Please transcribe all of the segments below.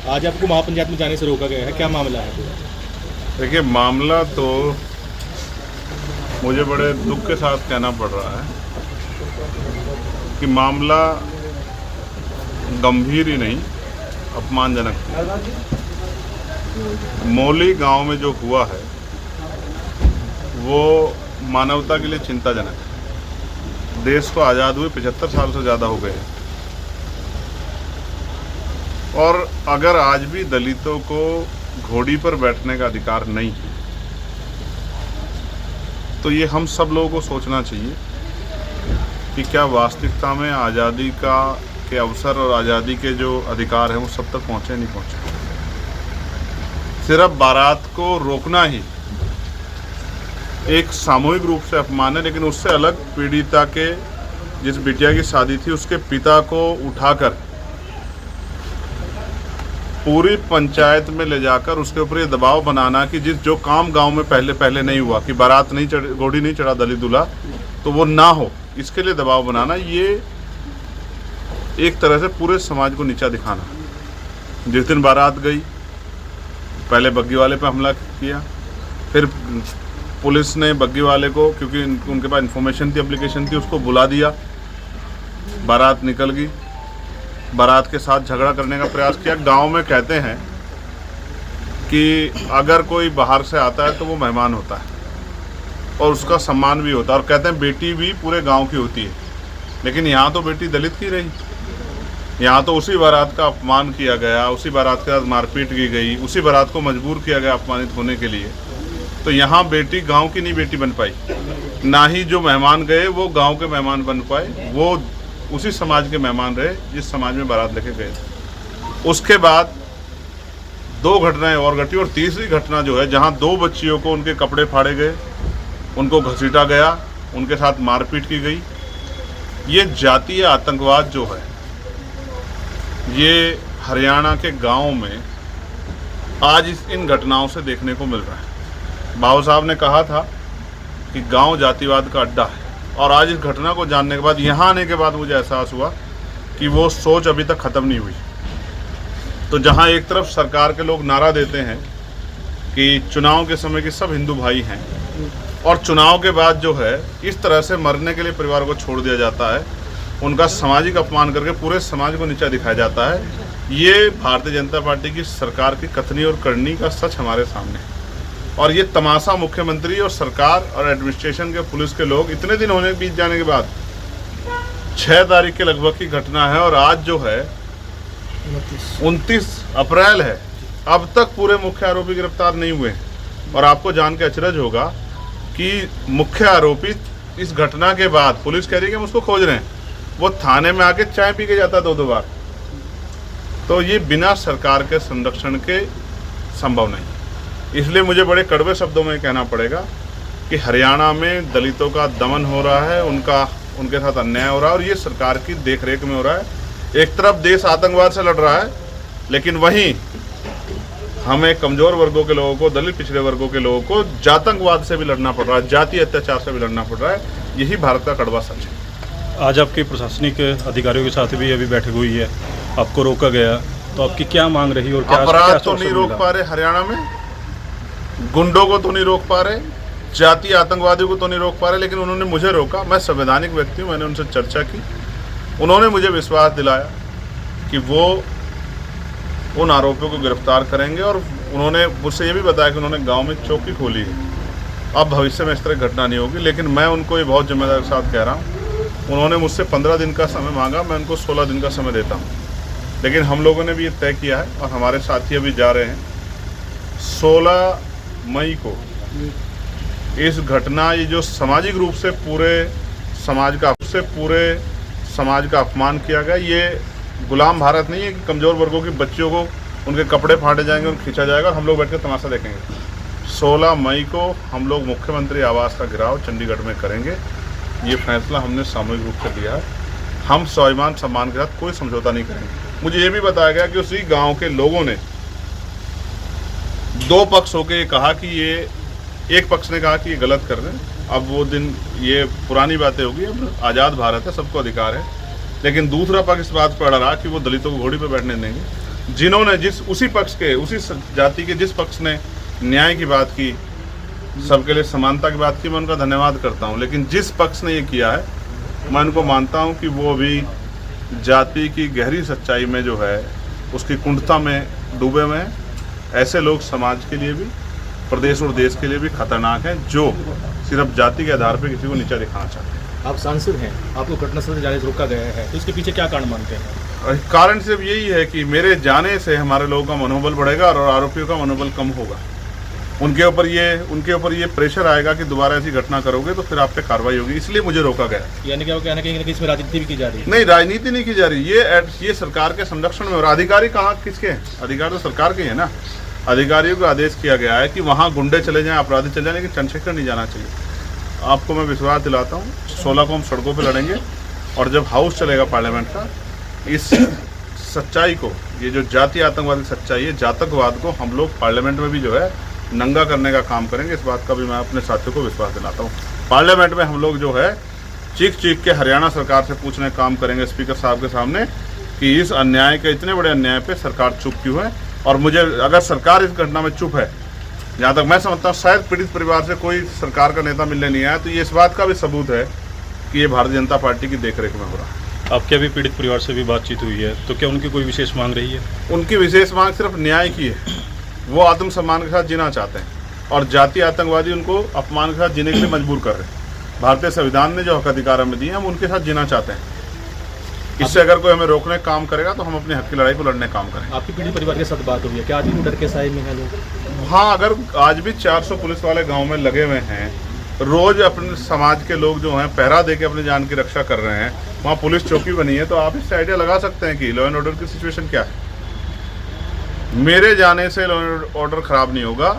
आज आपको महापंचायत में जाने से रोका गया है, क्या मामला है पूरा? देखिए, मामला तो मुझे बड़े दुख के साथ कहना पड़ रहा है कि मामला गंभीर ही नहीं, अपमानजनक है। मौली गांव में जो हुआ है वो मानवता के लिए चिंताजनक है। देश को आज़ाद हुए 75 साल से ज़्यादा हो गए हैं और अगर आज भी दलितों को घोड़ी पर बैठने का अधिकार नहीं है तो ये हम सब लोगों को सोचना चाहिए कि क्या वास्तविकता में आज़ादी के अवसर और आज़ादी के जो अधिकार हैं वो सब तक पहुँचे नहीं पहुँचे। सिर्फ बारात को रोकना ही एक सामूहिक रूप से अपमान है, लेकिन उससे अलग पीड़िता के जिस बिटिया की शादी थी उसके पिता को उठाकर पूरी पंचायत में ले जाकर उसके ऊपर ये दबाव बनाना कि जो काम गांव में पहले नहीं हुआ कि बारात नहीं चढ़, घोड़ी नहीं चढ़ा दलित दूल्हा, तो वो ना हो, इसके लिए दबाव बनाना, ये एक तरह से पूरे समाज को नीचा दिखाना। जिस दिन बारात गई पहले बग्गी वाले पे हमला किया, फिर पुलिस ने बग्गी वाले को, क्योंकि उनके पास इन्फॉर्मेशन थी, एप्लीकेशन थी, उसको बुला दिया, बारात निकल गई, बारात के साथ झगड़ा करने का प्रयास किया। गांव में कहते हैं कि अगर कोई बाहर से आता है तो वो मेहमान होता है और उसका सम्मान भी होता है, और कहते हैं बेटी भी पूरे गांव की होती है। लेकिन यहाँ तो बेटी दलित की रही, यहाँ तो उसी बारात का अपमान किया गया, उसी बारात के साथ मारपीट की गई, उसी बारात को मजबूर किया गया अपमानित होने के लिए। तो यहाँ बेटी गाँव की नहीं बेटी बन पाई, ना ही जो मेहमान गए वो गाँव के मेहमान बन पाए, वो उसी समाज के मेहमान रहे जिस समाज में बारात लेके गए थे। उसके बाद 2 घटनाएं और घटी, और तीसरी घटना जो है जहां 2 बच्चियों को उनके कपड़े फाड़े गए, उनको घसीटा गया, उनके साथ मारपीट की गई। ये जातीय आतंकवाद जो है ये हरियाणा के गाँव में आज इन घटनाओं से देखने को मिल रहा है। बाबू साहब ने कहा था कि गाँव जातिवाद का अड्डा है, और आज इस घटना को जानने के बाद, यहाँ आने के बाद मुझे एहसास हुआ कि वो सोच अभी तक ख़त्म नहीं हुई। तो जहाँ एक तरफ सरकार के लोग नारा देते हैं कि चुनाव के समय के सब हिंदू भाई हैं, और चुनाव के बाद जो है इस तरह से मरने के लिए परिवार को छोड़ दिया जाता है, उनका सामाजिक अपमान करके पूरे समाज को नीचा दिखाया जाता है, ये भारतीय जनता पार्टी की सरकार की कथनी और करनी का सच हमारे सामने है। और ये तमाशा मुख्यमंत्री और सरकार और एडमिनिस्ट्रेशन के पुलिस के लोग इतने दिन होने बीत जाने के बाद 6 तारीख के लगभग की घटना है, और आज जो है 29 अप्रैल है, अब तक पूरे मुख्य आरोपी गिरफ्तार नहीं हुए। और आपको जान के अचरज होगा कि मुख्य आरोपी इस घटना के बाद, पुलिस कह रही है कि हम उसको खोज रहे हैं, वो थाने में आके चाय पी के जाता 2-2 बार। तो ये बिना सरकार के संरक्षण के संभव नहीं। इसलिए मुझे बड़े कड़वे शब्दों में कहना पड़ेगा कि हरियाणा में दलितों का दमन हो रहा है, उनके साथ अन्याय हो रहा है, और ये सरकार की देखरेख में हो रहा है। एक तरफ देश आतंकवाद से लड़ रहा है, लेकिन वहीं हमें कमज़ोर वर्गों के लोगों को, दलित पिछड़े वर्गों के लोगों को जातंकवाद से भी लड़ना पड़ रहा है, जातीय अत्याचार से भी लड़ना पड़ रहा है। यही भारत का कड़वा सच है। आज आपके प्रशासनिक अधिकारियों के साथ भी अभी बैठक हुई है, आपको रोका गया, तो आपकी क्या मांग रही और क्या अपराध तो नहीं रोक पा रहे हरियाणा में, गुंडों को तो नहीं रोक पा रहे, जातीय आतंकवादियों को तो नहीं रोक पा रहे, लेकिन उन्होंने मुझे रोका। मैं संवैधानिक व्यक्ति हूँ, मैंने उनसे चर्चा की, उन्होंने मुझे विश्वास दिलाया कि वो उन आरोपियों को गिरफ्तार करेंगे, और उन्होंने मुझसे ये भी बताया कि उन्होंने गांव में चौकी खोली है, अब भविष्य में इस तरह घटना नहीं होगी। लेकिन मैं उनको ये बहुत जिम्मेदारी के साथ कह रहा हूँ, उन्होंने मुझसे 15 दिन का समय मांगा, मैं उनको 16 दिन का समय देता हूँ। लेकिन हम लोगों ने भी ये तय किया है, और हमारे साथी अभी जा रहे हैं, 16 मई को इस घटना, ये जो सामाजिक रूप से पूरे समाज का अपमान किया गया, ये गुलाम भारत नहीं है कि कमज़ोर वर्गों की बच्चियों को उनके कपड़े फाड़े जाएंगे और खींचा जाएगा और हम लोग बैठ कर तमाशा देखेंगे। 16 मई को हम लोग मुख्यमंत्री आवास का घेराव चंडीगढ़ में करेंगे। ये फैसला हमने सामूहिक रूप से लिया है। हम स्वाभिमान सम्मान के साथ कोई समझौता नहीं करेंगे। मुझे ये भी बताया गया कि उसी गांव के लोगों ने 2 पक्ष होकर ये कहा कि ये, एक पक्ष ने कहा कि ये गलत कर रहे हैं। अब वो दिन, ये पुरानी बातें होगी, अब आज़ाद भारत है, सबको अधिकार है। लेकिन दूसरा पक्ष इस बात पर अड़ा रहा कि वो दलितों को घोड़ी पर बैठने देंगे। जिन्होंने उसी पक्ष के, उसी जाति के जिस पक्ष ने न्याय की बात की, सबके लिए समानता की बात की, मैं उनका धन्यवाद करता हूं। लेकिन जिस पक्ष ने ये किया है, मैं उनको मानता हूं कि वो अभी जाति की गहरी सच्चाई में जो है उसकी कुंठता में डूबे हुए हैं। ऐसे लोग समाज के लिए भी, प्रदेश और देश के लिए भी खतरनाक हैं, जो सिर्फ जाति के आधार पर किसी को नीचा दिखाना चाहते हैं। आप सांसद हैं, आपको घटनास्थल से जाने से रोका गया है, तो इसके पीछे क्या कारण मानते हैं? कारण सिर्फ यही है कि मेरे जाने से हमारे लोगों का मनोबल बढ़ेगा और आरोपियों का मनोबल कम होगा। उनके ऊपर ये प्रेशर आएगा कि दोबारा ऐसी घटना करोगे तो फिर आप पे कार्रवाई होगी, इसलिए मुझे रोका गया। यानी क्या वो कहना कहीं ना कहीं इसमें राजनीति भी की जा रही है? नहीं, राजनीति नहीं की जा रही, ये सरकार के संरक्षण में। और अधिकारी कहाँ किसके हैं? अधिकार तो सरकार के है ना। अधिकारियों को आदेश किया गया है कि वहाँ गुंडे चले जाएं, अपराधी चले जाएं, लेकिन चंद्रशेखर नहीं जाना चाहिए। आपको मैं विश्वास दिलाता हूँ, 16 को हम सड़कों पर लड़ेंगे, और जब हाउस चलेगा पार्लियामेंट का, इस सच्चाई को, ये जो जाति आतंकवाद की सच्चाई है, जातकवाद को हम लोग पार्लियामेंट में भी जो है नंगा करने का काम करेंगे। इस बात का भी मैं अपने साथियों को विश्वास दिलाता हूँ। पार्लियामेंट में हम लोग जो है चीख के हरियाणा सरकार से पूछने का काम करेंगे, स्पीकर साहब के सामने, कि इस अन्याय के, इतने बड़े अन्याय पे सरकार चुप क्यों है। और मुझे, अगर सरकार इस घटना में चुप है, जहाँ तक मैं समझता हूँ शायद पीड़ित परिवार से कोई सरकार का नेता मिलने नहीं आया, तो ये इस बात का भी सबूत है कि ये भारतीय जनता पार्टी की देखरेख में हो रहा है। आपके अभी पीड़ित परिवार से भी बातचीत हुई है, तो क्या उनकी कोई विशेष मांग रही है? उनकी विशेष मांग सिर्फ न्याय की है। वो आत्मसम्मान के साथ जीना चाहते हैं, और जाति आतंकवादी उनको अपमान के साथ जीने के लिए मजबूर कर रहे हैं। भारतीय संविधान ने जो हक अधिकार हमें दिए, हम उनके साथ जीना चाहते हैं। इससे अगर कोई हमें रोकने का काम करेगा तो हम अपने हक की लड़ाई को लड़ने का काम करेंगे। आपकी पीड़ित परिवार के साथ बात हुई है, क्या आज भी डर के साए में है लोग? हाँ, अगर आज भी 400 पुलिस वाले गाँव में लगे हुए हैं, रोज अपने समाज के लोग जो हैं पहरा दे के अपनी जान की रक्षा कर रहे हैं, वहाँ पुलिस चौकी बनी है, तो आप इससे आइडिया लगा सकते हैं कि लॉ एंड ऑर्डर की सिचुएशन क्या है। मेरे जाने से लॉ एंड ऑर्डर खराब नहीं होगा,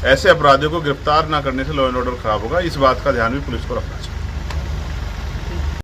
ऐसे अपराधियों को गिरफ्तार ना करने से लॉ एंड ऑर्डर खराब होगा। इस बात का ध्यान भी पुलिस को रखना चाहिए।